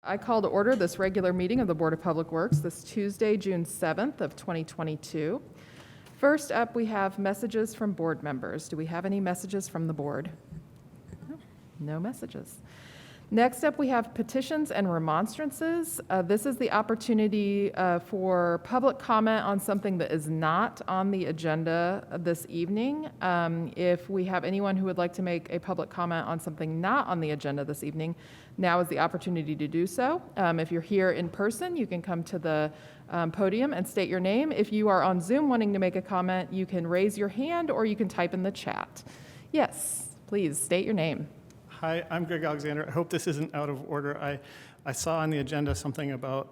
I call to order this regular meeting of the Board of Public Works this Tuesday, June 7th of 2022. First up, we have messages from board members. Do we have any messages from the board? No messages. Next up, we have petitions and remonstrances. This is the opportunity for public comment on something that is not on the agenda this evening. If we have anyone who would like to make a public comment on something not on the agenda this evening, now is the opportunity to do so. If you're here in person, you can come to the podium and state your name. If you are on Zoom wanting to make a comment, you can raise your hand or you can type in the chat. Yes, please state your name. Hi, I'm Greg Alexander. I hope this isn't out of order. I saw on the agenda something about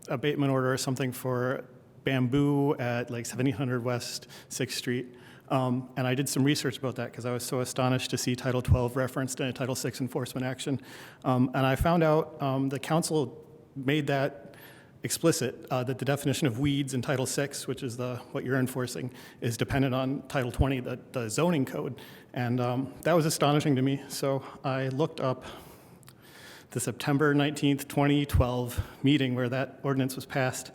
abatement order or something for bamboo at like 1700 West 6th Street. And I did some research about that because I was so astonished to see Title 12 referenced in a Title 6 enforcement action. And I found out the council made that explicit, that the definition of weeds in Title 6, which is what you're enforcing, is dependent on Title 20, the zoning code. And that was astonishing to me. So I looked up the September 19th, 2012 meeting where that ordinance was passed.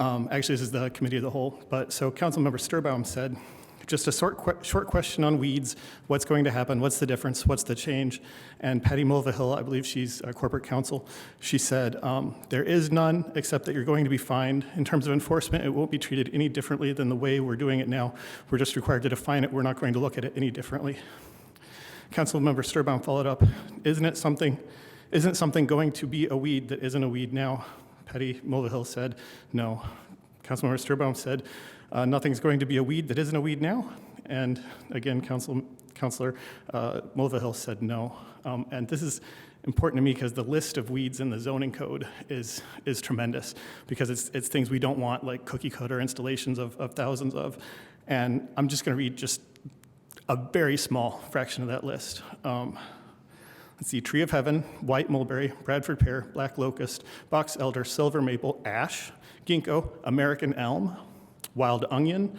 Actually, this is the committee of the whole. But so Councilmember Sturbaum said, just a short question on weeds. What's going to happen? What's the difference? What's the change? And Patty Mulvihill, I believe she's a corporate counsel, she said, there is none except that you're going to be fined. In terms of enforcement, it won't be treated any differently than the way we're doing it now. We're just required to define it. We're not going to look at it any differently. Councilmember Sturbaum followed up, isn't something going to be a weed that isn't a weed now? Patty Mulvihill said, no. Councilmember Sturbaum said, nothing's going to be a weed that isn't a weed now. And again, Councilor Mulvihill said no. And this is important to me because the list of weeds in the zoning code is tremendous because it's things we don't want, like cookie cutter installations of thousands of. And I'm just going to read just a very small fraction of that list. Let's see, tree of heaven, white mulberry, Bradford pear, black locust, box elder, silver maple, ash, ginkgo, American elm, wild onion,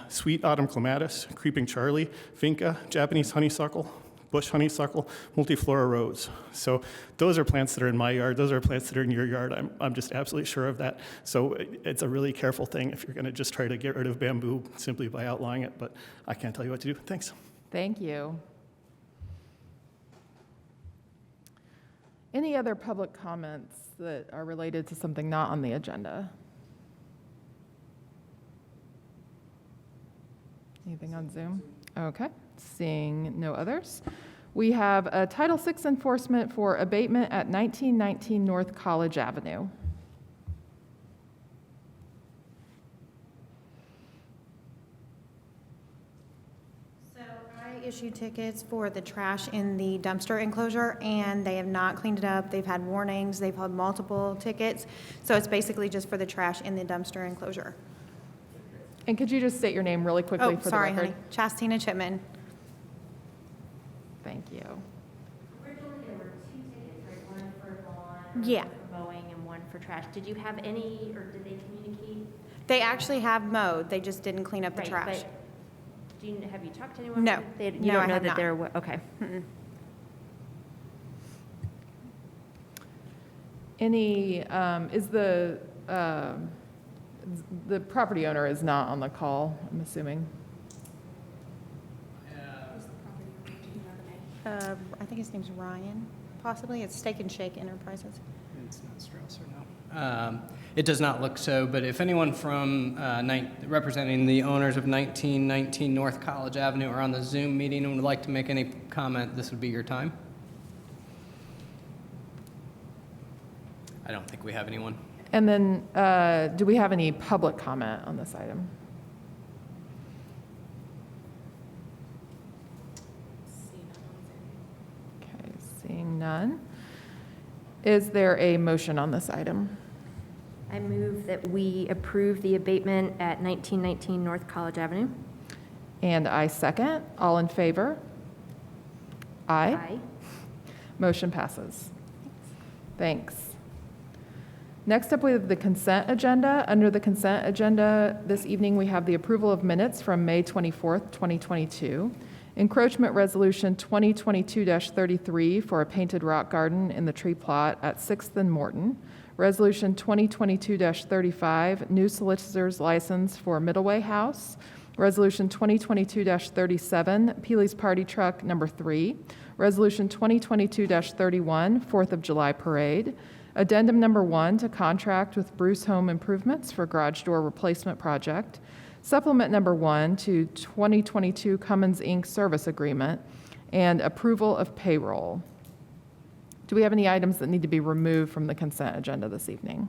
sweet autumn clematis, creeping Charlie, vinca, Japanese honeysuckle, bush honeysuckle, multiflora rose. So those are plants that are in my yard. Those are plants that are in your yard. I'm just absolutely sure of that. So it's a really careful thing if you're going to just try to get rid of bamboo simply by outlawing it. But I can't tell you what to do. Thanks. Thank you. Any other public comments that are related to something not on the agenda? Anything on Zoom? Okay, seeing no others. We have a Title VI enforcement for abatement at 1919 North College Avenue. So I issued tickets for the trash in the dumpster enclosure, and they have not cleaned it up. They've had warnings. They've had multiple tickets. So it's basically just for the trash in the dumpster enclosure. And could you just state your name really quickly for the record? Honey. Chastina Chipman. Thank you. Originally, there were 2 tickets, right? One for lawn, Yeah. one for mowing, and one for trash. Did you have any, or did they communicate? They actually have mowed. They just didn't clean up the Right, trash. but have you talked to anyone? No. You No, don't I know have that not. they're, okay. Any, is the property owner is not on the call, I'm assuming? I think his name's Ryan, possibly. It's Steak and Shake Enterprises. It's not Strasser, no. It does not look so, but if anyone from representing the owners of 1919 North College Avenue are on the Zoom meeting and would like to make any comment, this would be your time. I don't think we have anyone. And then, do we have any public comment on this item? Okay, seeing none. Is there a motion on this item? I move that we approve the abatement at 1919 North College Avenue. And I second. All in favor? Aye. Aye. Motion passes. Thanks. Next up, we have the consent agenda. Under the consent agenda this evening, we have the approval of minutes from May 24th, 2022. Encroachment Resolution 2022-33 for a painted rock garden in the tree plot at 6th and Morton. Resolution 2022-35, new solicitor's license for Middleway House. Resolution 2022-37, Peely's Party Truck Number 3. Resolution 2022-31, 4th of July Parade. Addendum Number 1 to contract with Bruce Home Improvements for garage door replacement project. Supplement Number 1 to 2022 Cummins, Inc. service agreement. And approval of payroll. Do we have any items that need to be removed from the consent agenda this evening?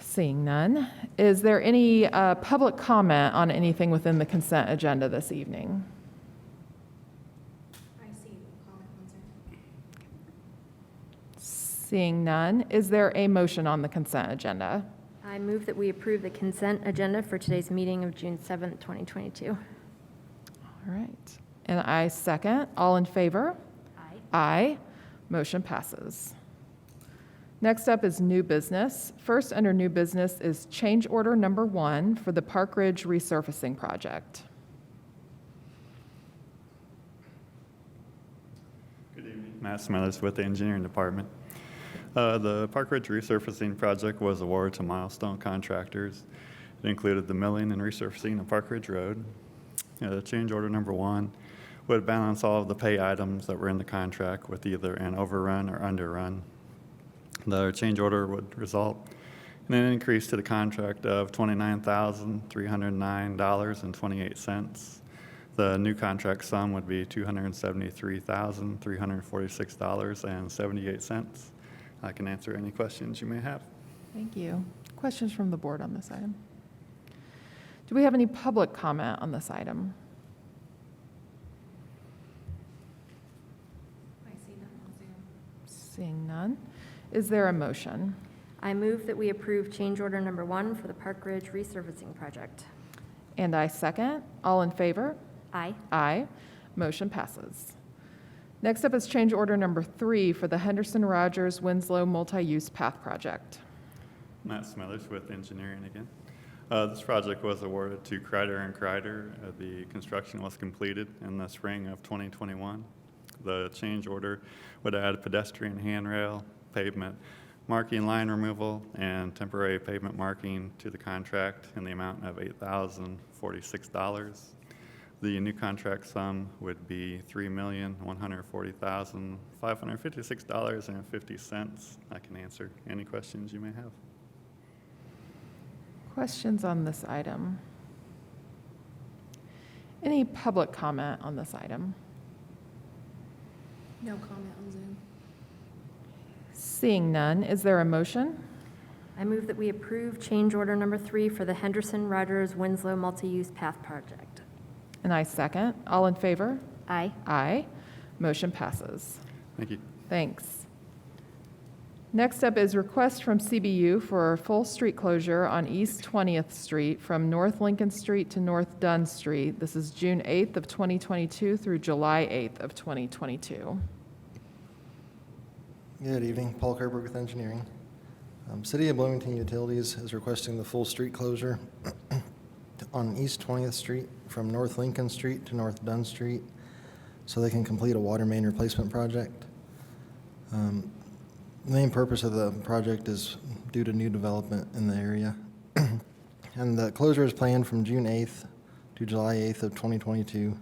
Seeing none. Is there any public comment on anything within the consent agenda this evening? I see no comment on Zoom. Seeing none. Is there a motion on the consent agenda? I move that we approve the consent agenda for today's meeting of June 7th, 2022. All right. And I second. All in favor? Aye. Aye. Motion passes. Next up is new business. First under new business is change order number 1 for the Park Ridge resurfacing project. Good evening. Matt Smithers with the Engineering Department. The Park Ridge resurfacing project was awarded to Milestone Contractors. It included the milling and resurfacing of Park Ridge Road. Change order number 1 would balance all of the pay items that were in the contract with either an overrun or underrun. The change order would result in an increase to the contract of $29,309.28. The new contract sum would be $273,346.78. I can answer any questions you may have. Thank you. Questions from the board on this item? Do we have any public comment on this item? I see none on Zoom. Seeing none. Is there a motion? I move that we approve change order number 1 for the Park Ridge resurfacing project. And I second. All in favor? Aye. Aye. Motion passes. Next up is change order number 3 for the Henderson Rogers Winslow Multi-Use Path Project. Matt Smithers with Engineering again. This project was awarded to Kreider & Kreider. The construction was completed in the spring of 2021. The change order would add pedestrian handrail, pavement marking, line removal, and temporary pavement marking to the contract in the amount of $8,046. The new contract sum would be $3,140,556.50. I can answer any questions you may have. Questions on this item? Any public comment on this item? No comment on Zoom. Seeing none, is there a motion? I move that we approve change order number 3 for the Henderson Rogers Winslow Multi-Use Path Project. And I second. All in favor? Aye. Aye. Motion passes. Thank you. Thanks. Next up is request from CBU for a full street closure on East 20th Street from North Lincoln Street to North Dunn Street. This is June 8th of 2022 through July 8th of 2022. Good evening, Paul Kerberg with Engineering. City of Bloomington Utilities is requesting the full street closure on East 20th Street from North Lincoln Street to North Dunn Street so they can complete a water main replacement project. The main purpose of the project is due to new development in the area. And the closure is planned from June 8th to July 8th of 2022.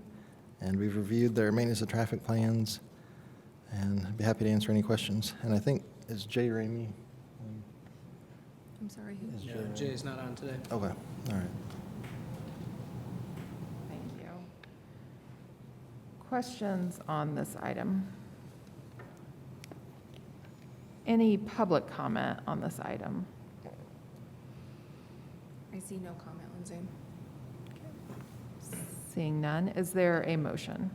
And we've reviewed their maintenance of traffic plans, and I'd be happy to answer any questions. And I think, is Jay Ramey? I'm sorry, who? Is Yeah, Ramey- Jay's not on today. Okay, all right. Thank you. Questions on this item? Any public comment on this item? I see no comment on Zoom. Seeing none, is there a motion?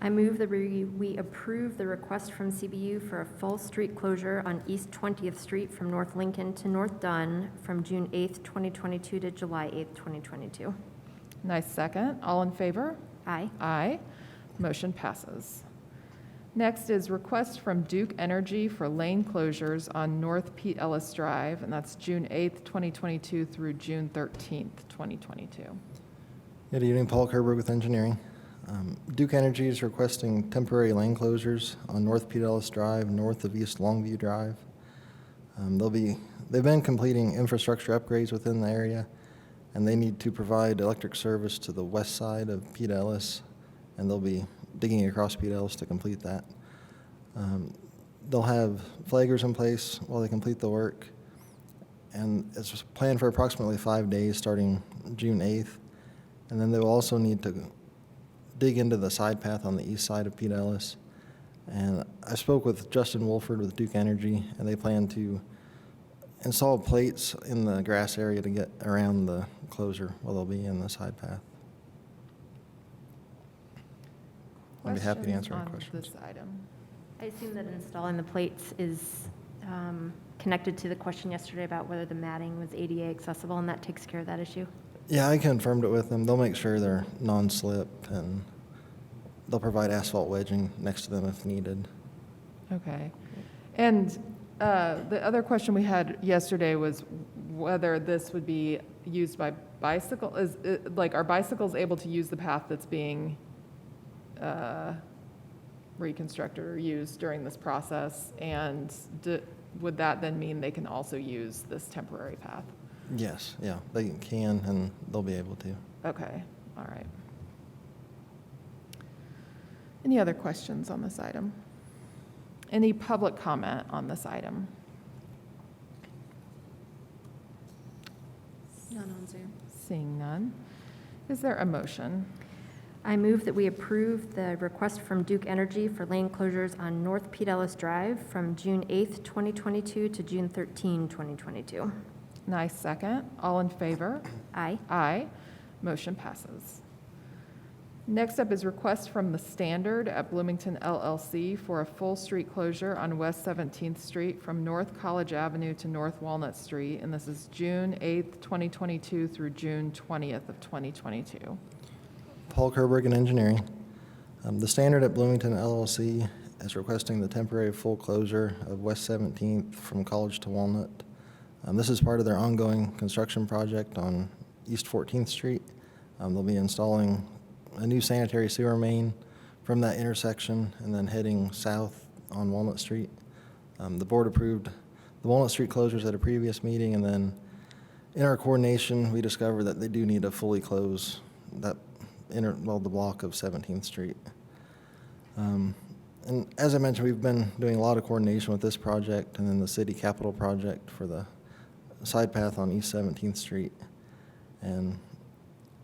I move that we approve the request from CBU for a full street closure on East 20th Street from North Lincoln to North Dunn from June 8th, 2022 to July 8th, 2022. Nice second. All in favor? Aye. Aye. Motion passes. Next is request from Duke Energy for lane closures on North Pete Ellis Drive, and that's June 8th, 2022 through June 13th, 2022. Good evening, Paul Kerberg with Engineering. Duke Energy is requesting temporary lane closures on North Pete Ellis Drive, north of East Longview Drive. They've been completing infrastructure upgrades within the area, and they need to provide electric service to the west side of Pete Ellis, and they'll be digging across Pete Ellis to complete that. They'll have flaggers in place while they complete the work, and it's planned for approximately 5 days starting June 8th. And then they will also need to dig into the side path on the east side of Pete Ellis. And I spoke with Justin Wolford with Duke Energy, and they plan to install plates in the grass area to get around the closure while they'll be in the side path. I'd be happy to answer any questions. On this item? I assume that installing the plates is connected to the question yesterday about whether the matting was ADA accessible, and that takes care of that issue? Yeah, I confirmed it with them. They'll make sure they're non-slip, and they'll provide asphalt wedging next to them if needed. Okay. And the other question we had yesterday was whether this would be used by bicycle, are bicycles able to use the path that's being reconstructed or used during this process? And would that then mean they can also use this temporary path? Yes, yeah, they can, and they'll be able to. Okay, all right. Any other questions on this item? Any public comment on this item? None on Zoom. Seeing none. Is there a motion? I move that we approve the request from Duke Energy for lane closures on North Pete Ellis Drive from June 8th, 2022 to June 13, 2022. Nice second. All in favor? Aye. Aye. Motion passes. Next up is request from The Standard at Bloomington LLC for a full street closure on West 17th Street from North College Avenue to North Walnut Street, and this is June 8th, 2022 through June 20th of 2022. Paul Kerberg in Engineering. The Standard at Bloomington LLC is requesting the temporary full closure of West 17th from College to Walnut. This is part of their ongoing construction project on East 14th Street. They'll be installing a new sanitary sewer main from that intersection and then heading south on Walnut Street. The board approved the Walnut Street closures at a previous meeting, and then in our coordination, we discovered that they do need to fully close that the block of 17th Street. And as I mentioned, we've been doing a lot of coordination with this project and then the city capital project for the side path on East 17th Street. And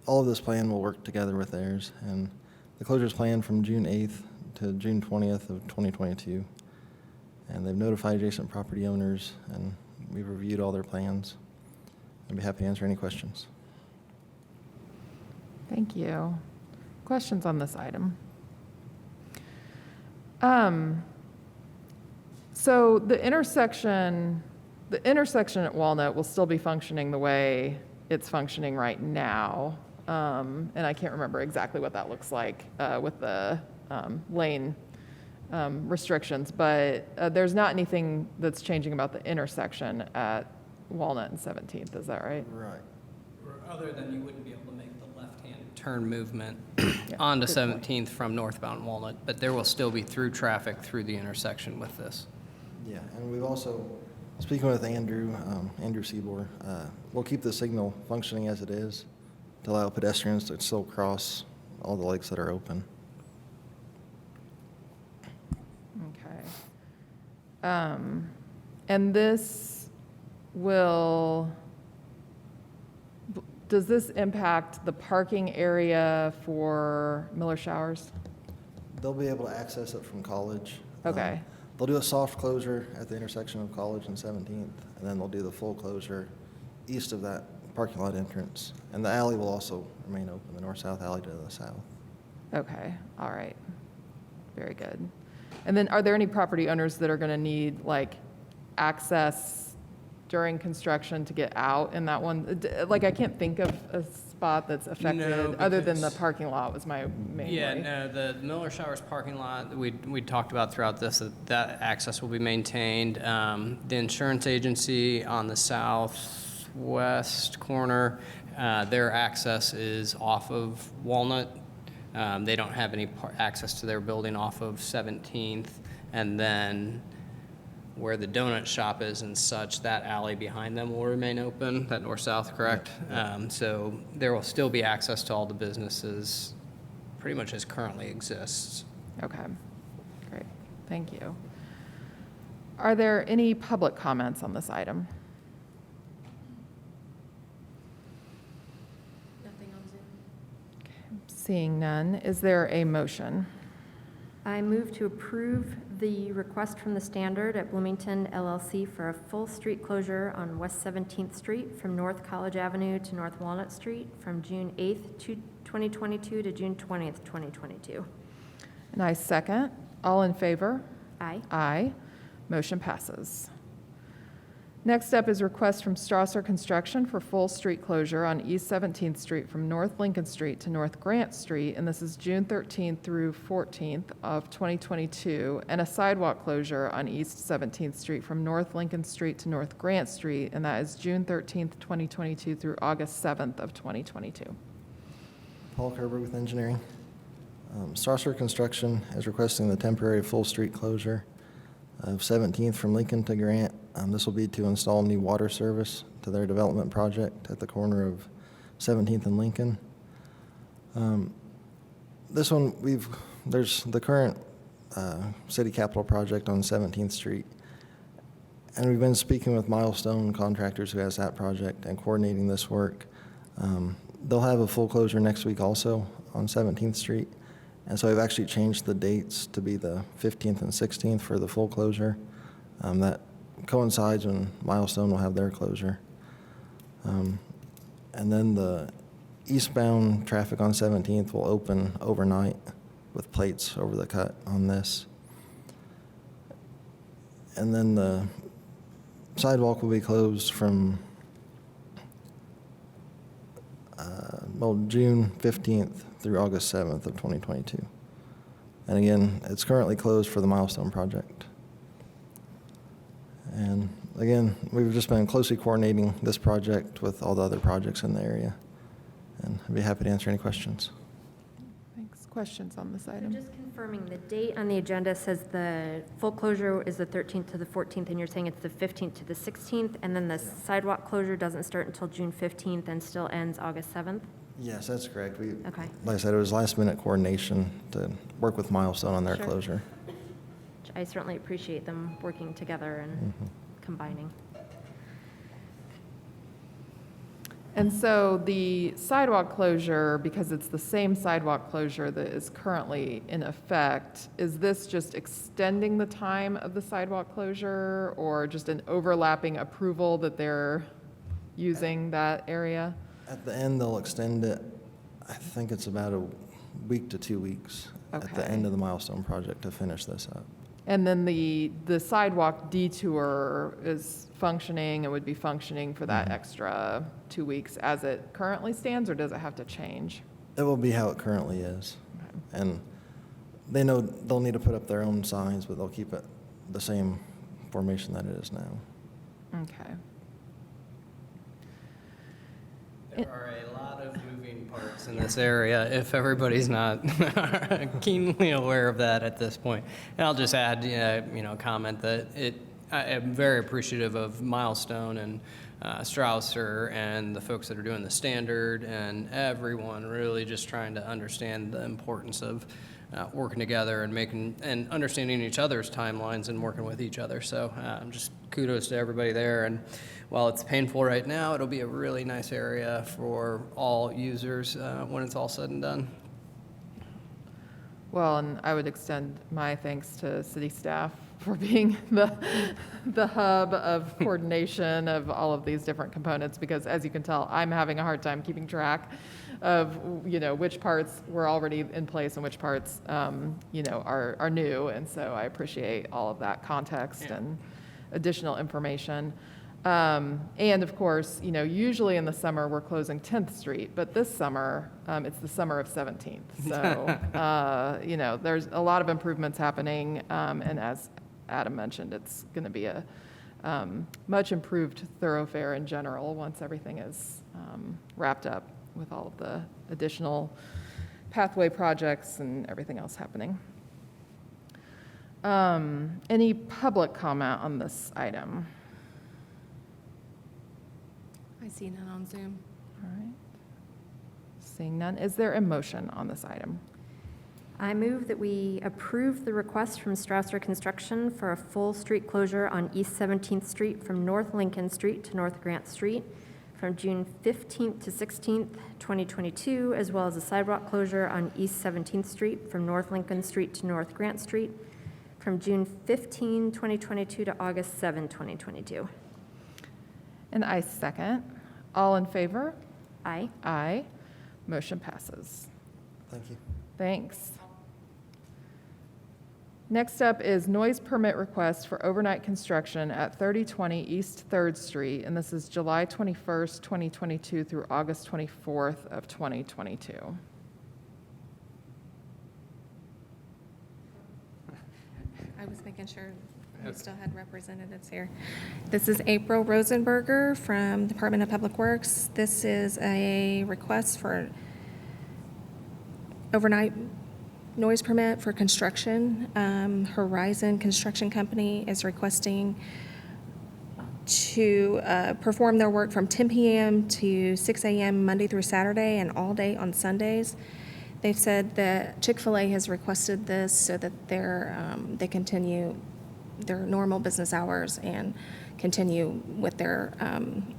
all of this plan will work together with theirs. And the closure is planned from June 8th to June 20th of 2022. And they've notified adjacent property owners, and we've reviewed all their plans. I'd be happy to answer any questions. Thank you. Questions on this item? So the intersection at Walnut will still be functioning the way it's functioning right now. And I can't remember exactly what that looks like with the lane restrictions, but there's not anything that's changing about the intersection at Walnut and 17th, is that right? Right. Other than you wouldn't be able to make the left-hand turn movement Yeah, onto good point. 17th from northbound Walnut, but there will still be through traffic through the intersection with this. Yeah, and we've also, speaking with Andrew Seabour, we'll keep the signal functioning as it is to allow pedestrians to still cross all the lakes that are open. Okay. And this does this impact the parking area for Miller Showers? They'll be able to access it from College. Okay. They'll do a soft closure at the intersection of College and 17th, and then they'll do the full closure east of that parking lot entrance. And the alley will also remain open, the north-south alley to the south. Okay, all right. Very good. And then are there any property owners that are going to need like access during construction to get out in that one? Like I can't think of a spot that's affected No, other than the because- parking lot was my main Yeah, worry. no, the Miller Showers parking lot, that we talked about throughout this, that access will be maintained. The insurance agency on the southwest corner Their access is off of Walnut. They don't have any access to their building off of 17th. And then where the donut shop is and such, that alley behind them will remain open, that north-south, correct? So there will still be access to all the businesses, pretty much as currently exists. Okay, great, thank you. Are there any public comments on this item? Nothing on Zoom. Seeing none, is there a motion? I move to approve the request from the Standard at Bloomington LLC for a full street closure on West 17th Street from North College Avenue to North Walnut Street from June 8th, 2022 to June 20th, 2022. And I second. All in favor? Aye. Aye. Motion passes. Next up is request from Strasser Construction for full street closure on East 17th Street from North Lincoln Street to North Grant Street, and this is June 13th through 14th of 2022, and a sidewalk closure on East 17th Street from North Lincoln Street to North Grant Street, and that is June 13th, 2022 through August 7th of 2022. Paul Kerber with engineering. Strasser Construction is requesting the temporary full street closure of 17th from Lincoln to Grant. This will be to install new water service to their development project at the corner of 17th and Lincoln. This one, there's the current city capital project on 17th Street, and we've been speaking with Milestone Contractors, who has that project, and coordinating this work. They'll have a full closure next week also on 17th Street, and so we've actually changed the dates to be the 15th and 16th for the full closure. That coincides when Milestone will have their closure. And then the eastbound traffic on 17th will open overnight with plates over the cut on this. And then the sidewalk will be closed from June 15th through August 7th of 2022. And again, it's currently closed for the Milestone project. And again, we've just been closely coordinating this project with all the other projects in the area. And I'd be happy to answer any questions. Thanks. Questions on this So item? just confirming, the date on the agenda says the full closure is the 13th to the 14th, and you're saying it's the 15th to the 16th, and then the sidewalk closure doesn't start until June 15th and still ends August 7th? Yes, that's correct. Okay. Like I said, it was last-minute coordination to work with Milestone on their Sure. closure. I certainly appreciate them working together and combining. And so the sidewalk closure, because it's the same sidewalk closure that is currently in effect, is this just extending the time of the sidewalk closure or just an overlapping approval that they're using that area? At the end, they'll extend it, I think it's about a week to 2 weeks at the Okay. end of the Milestone project to finish this up. And then the sidewalk detour is functioning and would be functioning for that extra 2 weeks as it currently stands, or does it have to change? It will be how it currently is. And they know they'll need to put up their own signs, but they'll keep it the same formation that it is now. Okay. There are a lot of moving parts in this area, if everybody's not keenly aware of that at this point. And I'll just add, comment that I am very appreciative of Milestone and Strasser and the folks that are doing the Standard and everyone really just trying to understand the importance of working together and understanding each other's timelines and working with each other. So just kudos to everybody there. And while it's painful right now, it'll be a really nice area for all users when it's all said and done. Well, and I would extend my thanks to city staff for being the hub of coordination of all of these different components, because as you can tell, I'm having a hard time keeping track of, which parts were already in place and which parts, are new. And so I appreciate all of that context and additional information. And of course, usually in the summer, we're closing 10th Street, but this summer, it's the summer of 17th. So, there's a lot of improvements happening. And as Adam mentioned, it's going to be a much improved thoroughfare in general once everything is wrapped up with all of the additional pathway projects and everything else happening. Any public comment on this item? I see none on Zoom. All right. Seeing none, is there a motion on this item? I move that we approve the request from Strasser Construction for a full street closure on East 17th Street from North Lincoln Street to North Grant Street from June 15th to 16th, 2022, as well as a sidewalk closure on East 17th Street from North Lincoln Street to North Grant Street from June 15, 2022 to August 7, 2022. And I second. All in favor? Aye. Aye. Motion passes. Thank you. Thanks. Next up is noise permit request for overnight construction at 3020 East 3rd Street, and this is July 21st, 2022 through August 24th of 2022. I was making sure we still had representatives here. This is April Rosenberger from Department of Public Works. This is a request for overnight noise permit for construction. Horizon Construction Company is requesting to perform their work from 10 p.m. to 6 a.m. Monday through Saturday and all day on Sundays. They've said that Chick-fil-A has requested this so that they continue their normal business hours and continue with their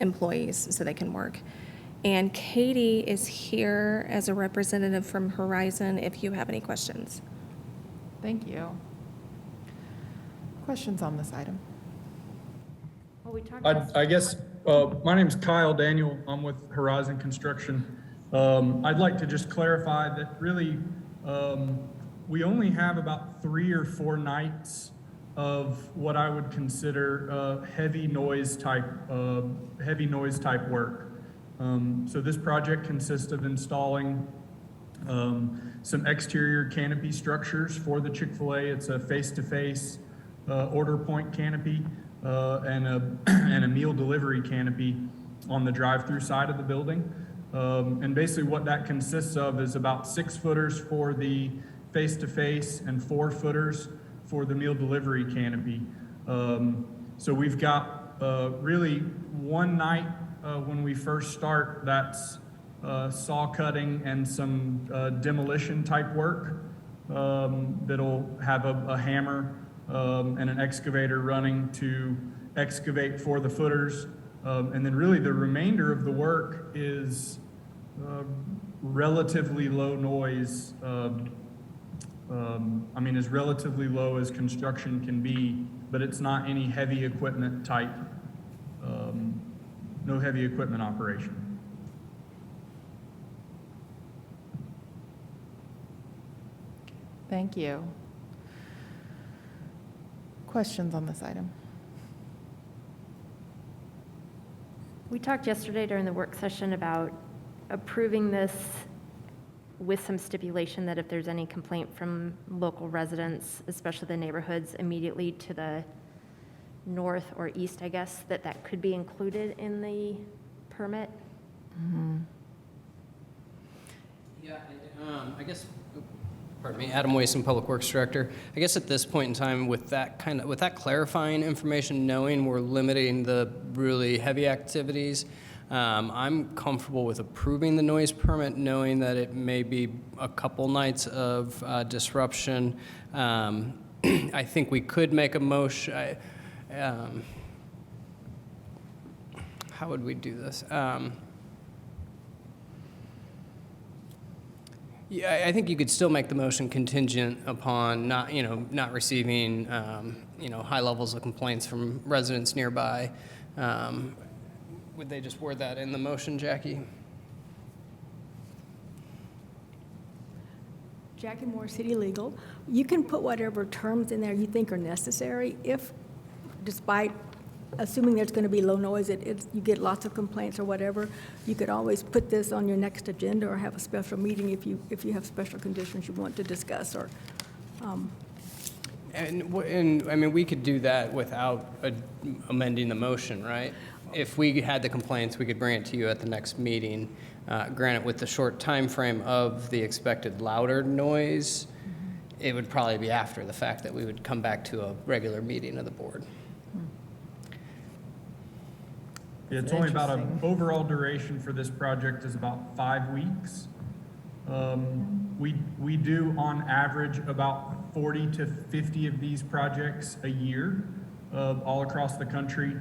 employees so they can work. And Katie is here as a representative from Horizon if you have any questions. Thank you. Questions on this item? Well, we talked I guess, my name's Kyle Daniel. I'm with Horizon Construction. I'd like to just clarify that really, we only have about 3 or 4 nights of what I would consider heavy noise type work. So this project consists of installing some exterior canopy structures for the Chick-fil-A. It's a face-to-face order point canopy and a meal delivery canopy on the drive-through side of the building. And basically what that consists of is about 6 footers for the face-to-face and 4 footers for the meal delivery canopy. So we've got really one night when we first start, that's saw cutting and some demolition type work that'll have a hammer and an excavator running to excavate for the footers. And then really the remainder of the work is relatively low noise. I mean, as relatively low as construction can be, but it's not any heavy equipment type, no heavy equipment operation. Thank you. Questions on this item? We talked yesterday during the work session about approving this with some stipulation that if there's any complaint from local residents, especially the neighborhoods immediately to the north or east, I guess, that could be included in the permit. Yeah, I guess, pardon me, Adam Wason, Public Works Director. I guess at this point in time, with that clarifying information, knowing we're limiting the really heavy activities, I'm comfortable with approving the noise permit, knowing that it may be a couple nights of disruption. I think we could make a motion. How would we do this? Yeah, I think you could still make the motion contingent upon not receiving, high levels of complaints from residents nearby. Would they just word that in the motion, Jackie? Jackie Moore, City Legal. You can put whatever terms in there you think are necessary if, despite assuming there's going to be low noise, you get lots of complaints or whatever, you could always put this on your next agenda or have a special meeting if you have special conditions you want to discuss. Or And I mean, we could do that without amending the motion, right? If we had the complaints, we could bring it to you at the next meeting. Granted, with the short time frame of the expected louder noise, it would probably be after the fact that we would come back to a regular meeting of the board. Yeah, it's only about an overall duration for this project is about 5 weeks. We do on average about 40 to 50 of these projects a year, all across the country.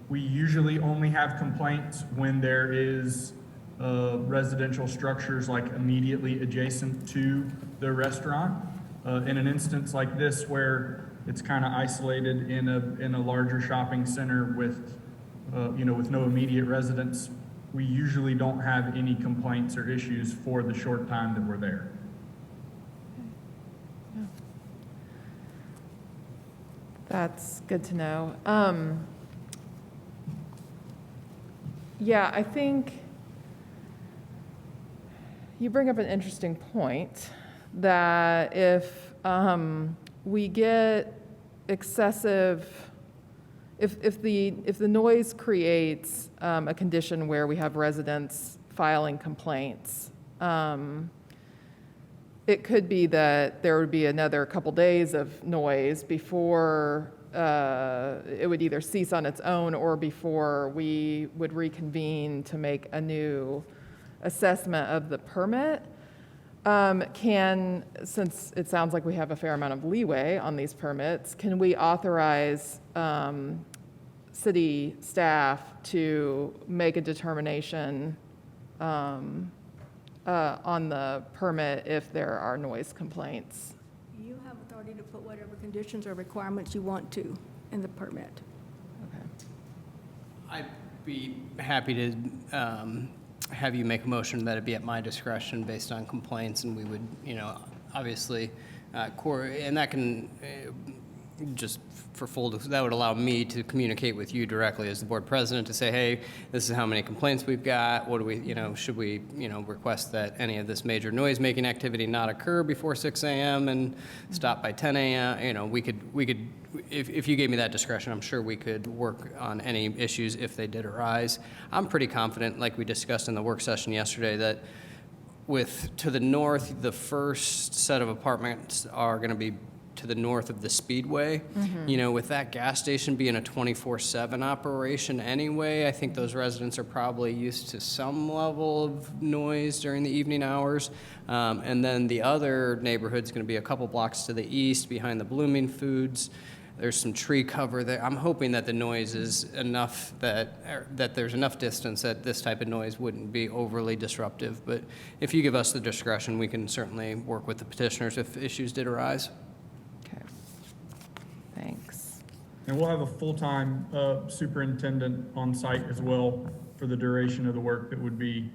We usually only have complaints when there is residential structures like immediately adjacent to the restaurant. In an instance like this where it's kind of isolated in a larger shopping center with with no immediate residents, we usually don't have any complaints or issues for the short time that we're there. That's good to know. Yeah, I think you bring up an interesting point that if we get excessive, if the noise creates a condition where we have residents filing complaints, it could be that there would be another couple days of noise before it would either cease on its own or before we would reconvene to make a new assessment of the permit. Since it sounds like we have a fair amount of leeway on these permits, can we authorize city staff to make a determination on the permit if there are noise complaints? You have authority to put whatever conditions or requirements you want to in the permit. Okay. I'd be happy to have you make a motion that it be at my discretion based on complaints, and we would, obviously, and that can, just for full, that would allow me to communicate with you directly as the board president to say, hey, this is how many complaints we've got. What do we, should we, request that any of this major noise-making activity not occur before 6 a.m. and stop by 10 a.m. We could, if you gave me that discretion, I'm sure we could work on any issues if they did arise. I'm pretty confident, like we discussed in the work session yesterday, that to the north, the first set of apartments are going to be to the north of the Speedway. With that gas station being a 24/7 operation anyway, I think those residents are probably used to some level of noise during the evening hours. And then the other neighborhood's going to be a couple blocks to the east behind the Blooming Foods. There's some tree cover there. I'm hoping that the noise is enough that there's enough distance that this type of noise wouldn't be overly disruptive. But if you give us the discretion, we can certainly work with the petitioners if issues did arise. Okay. Thanks. And we'll have a full-time superintendent on site as well for the duration of the work that would be,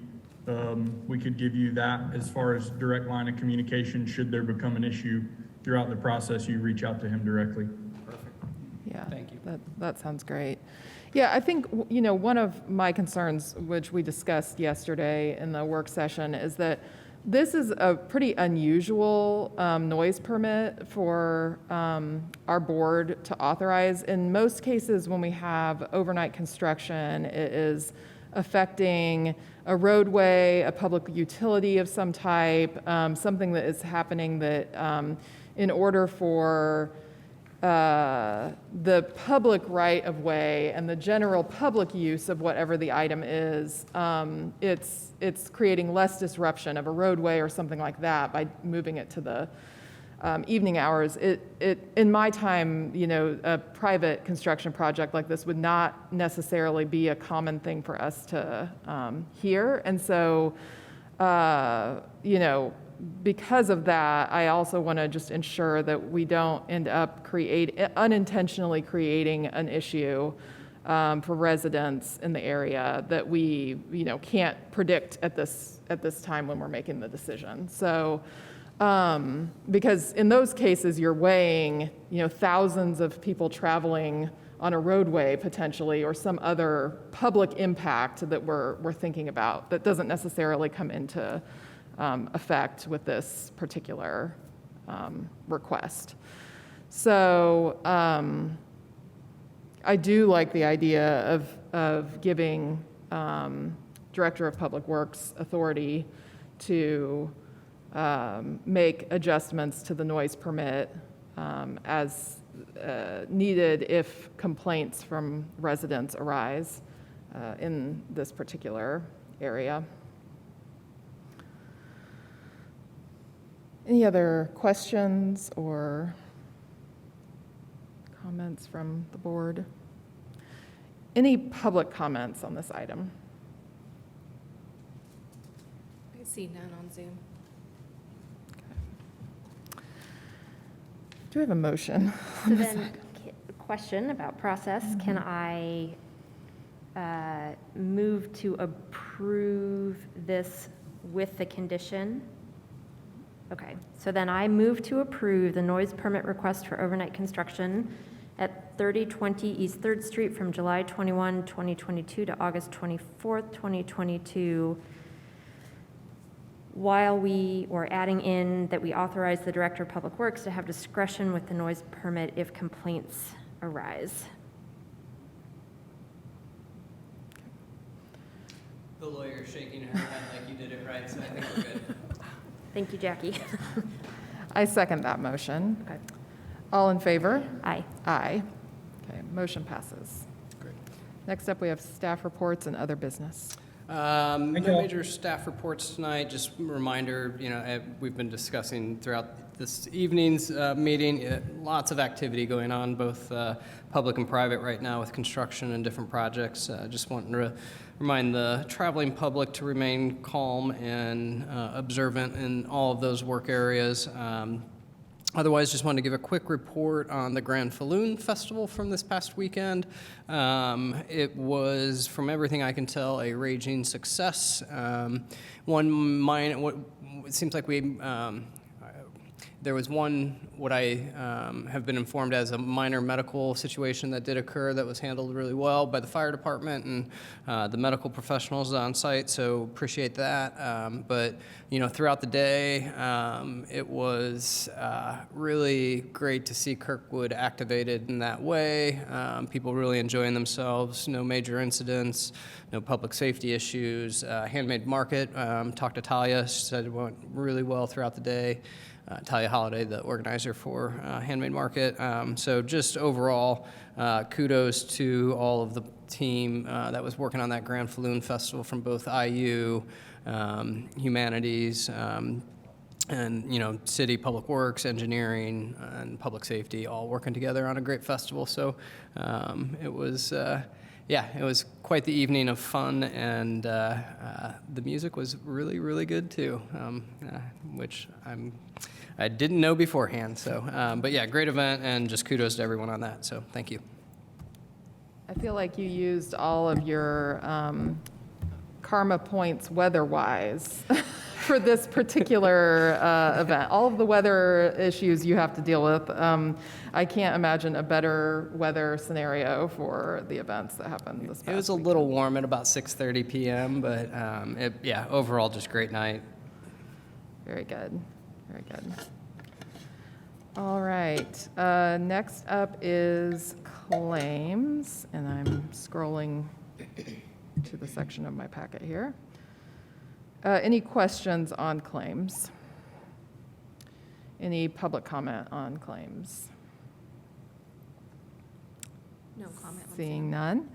we could give you that as far as direct line of communication. Should there become an issue throughout the process, you reach out to him directly. Yeah. Thank you. That sounds great. Yeah, I think, one of my concerns, which we discussed yesterday in the work session, is that this is a pretty unusual noise permit for our board to authorize. In most cases, when we have overnight construction, it is affecting a roadway, a public utility of some type, something that is happening that in order for the public right-of-way and the general public use of whatever the item is, it's creating less disruption of a roadway or something like that by moving it to the evening hours. In my time, a private construction project like this would not necessarily be a common thing for us to hear. And so, because of that, I also want to just ensure that we don't end up unintentionally creating an issue for residents in the area that we, can't predict at this time when we're making the decision. So, because in those cases, you're weighing, thousands of people traveling on a roadway potentially, or some other public impact that we're thinking about that doesn't necessarily come into effect with this particular request. So I do like the idea of giving Director of Public Works authority to make adjustments to the noise permit as needed if complaints from residents arise in this particular area. Any other questions or comments from the board? Any public comments on this item? I see none on Zoom. Do we have a motion? So then, question about process, can I move to approve this with the condition? Okay, so then I move to approve the noise permit request for overnight construction at 3020 East 3rd Street from July 21, 2022 to August 24th, 2022, while we were adding in that we authorize the Director of Public Works to have discretion with the noise permit if complaints arise. The lawyer's shaking her head like you did it right, so I think we're good. Thank you, Jackie. I second that motion. Okay. All in favor? Aye. Aye. Okay, motion passes. Great. Next up, we have staff reports and other business. No you. major staff reports tonight. Just a reminder, we've been discussing throughout this evening's meeting, lots of activity going on, both public and private right now with construction and different projects. Just wanting to remind the traveling public to remain calm and observant in all of those work areas. Otherwise, just wanted to give a quick report on the Grand Falloon Festival from this past weekend. It was, from everything I can tell, a raging success. It seems like there was what I have been informed as a minor medical situation that did occur that was handled really well by the fire department and the medical professionals on site, so appreciate that. But, throughout the day, it was really great to see Kirkwood activated in that way. People really enjoying themselves, no major incidents, no public safety issues. Handmade market, talked to Talia, she said it went really well throughout the day. Talia Holiday, the organizer for Handmade Market. So just overall, kudos to all of the team that was working on that Grand Falloon Festival from both IU, Humanities, and City Public Works, Engineering, and Public Safety, all working together on a great festival. So it was. It was quite the evening of fun, and the music was really, really good too, which I didn't know beforehand. So, but yeah, great event, and just kudos to everyone on that. So, thank you. I feel like you used all of your karma points weather-wise for this particular event. All of the weather issues you have to deal with. I can't imagine a better weather scenario for the events that happened this past It was a little warm at about 6:30 p.m., but overall just great night. Very good. Very good. All right. Next up is claims, and I'm scrolling to the section of my packet here. Any questions on claims? Any public comment on claims? No comment on Seeing none.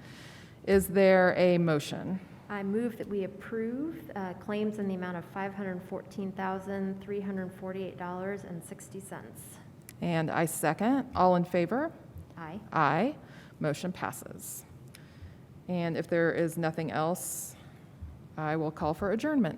Is there a motion? I move that we approve claims in the amount of $514,348.60. And I second. All in favor? Aye. Aye. Motion passes. And if there is nothing else, I will call for adjournment.